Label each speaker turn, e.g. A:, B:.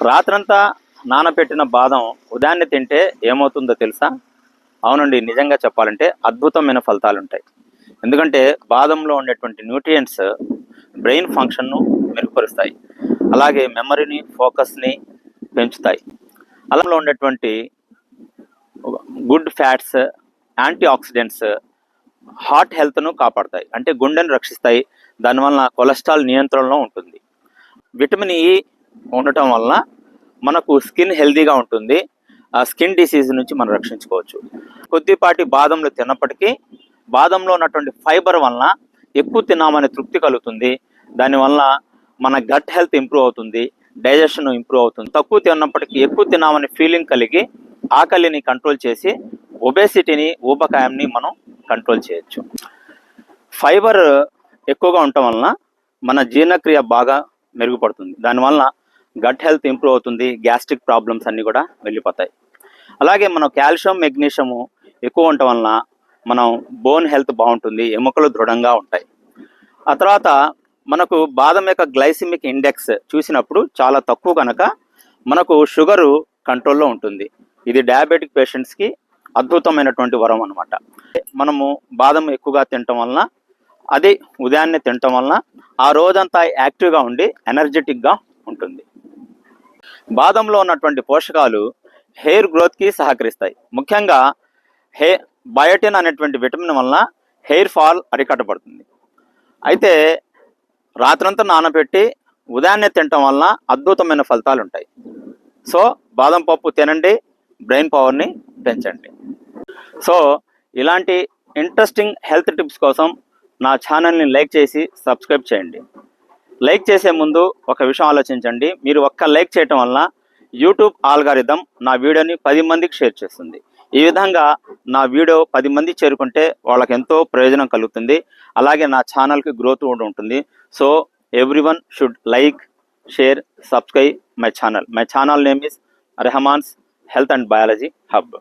A: రాత్రంతా నానబెట్టిన బాదం ఉదయాన్నే తింటే ఏమవుతుందో తెలుసా? అవునండి, నిజంగా చెప్పాలంటే అద్భుతమైన ఫలితాలు ఉంటాయి. ఎందుకంటే బాదంలో ఉండేటువంటి న్యూట్రియంట్స్ బ్రెయిన్ ఫంక్షన్ను మెరుగుపరుస్తాయి, అలాగే మెమరీని, ఫోకస్ని పెంచుతాయి. అల్లంలో ఉండేటువంటి good fats, antioxidants heart హెల్త్ను కాపాడతాయి, అంటే గుండెను రక్షిస్తాయి. దానివల్ల కొలెస్ట్రాల్ నియంత్రణలో ఉంటుంది. విటమిన్ ఈ ఉండటం వల్ల మనకు స్కిన్ హెల్తీగా ఉంటుంది. ఆ స్కిన్ డిసీజ్ నుంచి మనం రక్షించుకోవచ్చు. కొద్దిపాటి బాదంలు తిన్నప్పటికీ బాదంలో ఉన్నటువంటి ఫైబర్ వలన ఎక్కువ తిన్నామనే తృప్తి కలుగుతుంది. దానివల్ల మన గట్ హెల్త్ ఇంప్రూవ్ అవుతుంది, డైజెషన్ ఇంప్రూవ్ అవుతుంది. తక్కువ తిన్నప్పటికీ ఎక్కువ తిన్నామనే ఫీలింగ్ కలిగి ఆకలిని కంట్రోల్ చేసి ఒబేసిటీని, ఊబకాయంని మనం కంట్రోల్ చేయొచ్చు. ఫైబర్ ఎక్కువగా ఉండటం వలన మన జీర్ణక్రియ బాగా మెరుగుపడుతుంది. దానివల్ల గట్ హెల్త్ ఇంప్రూవ్ అవుతుంది, గ్యాస్ట్రిక్ ప్రాబ్లమ్స్ అన్నీ కూడా వెళ్ళిపోతాయి. అలాగే మనం కాల్షియం, మెగ్నీషియం ఎక్కువ ఉండటం వలన మనం బోన్ హెల్త్ బాగుంటుంది, ఎముకలు దృఢంగా ఉంటాయి. ఆ తర్వాత మనకు బాదం యొక్క గ్లైసిమిక్ ఇండెక్స్ చూసినప్పుడు చాలా తక్కువ కనుక మనకు షుగరు కంట్రోల్లో ఉంటుంది. ఇది డయాబెటిక్ పేషెంట్స్కి అద్భుతమైనటువంటి వరం అనమాట. మనము బాదం ఎక్కువగా తినటం వలన, అది ఉదయాన్నే తినటం వలన ఆ రోజంతా యాక్టివ్గా ఉండి ఎనర్జెటిక్గా ఉంటుంది. బాదంలో ఉన్నటువంటి పోషకాలు హెయిర్ గ్రోత్కి సహకరిస్తాయి. ముఖ్యంగా బయోటిన్ అనేటువంటి విటమిన్ వలన హెయిర్ ఫాల్ అరికట్టబడుతుంది. అయితే రాత్రంతా నానబెట్టి ఉదయాన్నే తినటం వలన అద్భుతమైన ఫలితాలు ఉంటాయి. సో బాదం పప్పు తినండి, బ్రెయిన్ పవర్ని పెంచండి. సో ఇలాంటి ఇంట్రెస్టింగ్ హెల్త్ టిప్స్ కోసం నా ఛానల్ని లైక్ చేసి సబ్స్క్రైబ్ చేయండి. లైక్ చేసే ముందు ఒక విషయం ఆలోచించండి. మీరు ఒక్క లైక్ చేయటం వలన యూట్యూబ్ ఆల్గారిథం నా వీడియోని 10 మందికి షేర్ చేస్తుంది. ఈ విధంగా నా వీడియో 10 మందికి చేరుకుంటే వాళ్ళకి ఎంతో ప్రయోజనం కలుగుతుంది. అలాగే నా ఛానల్కి గ్రోత్ కూడా ఉంటుంది. So everyone should like, share, subscribe my channel. My channel name is Rahman's health and biology hub.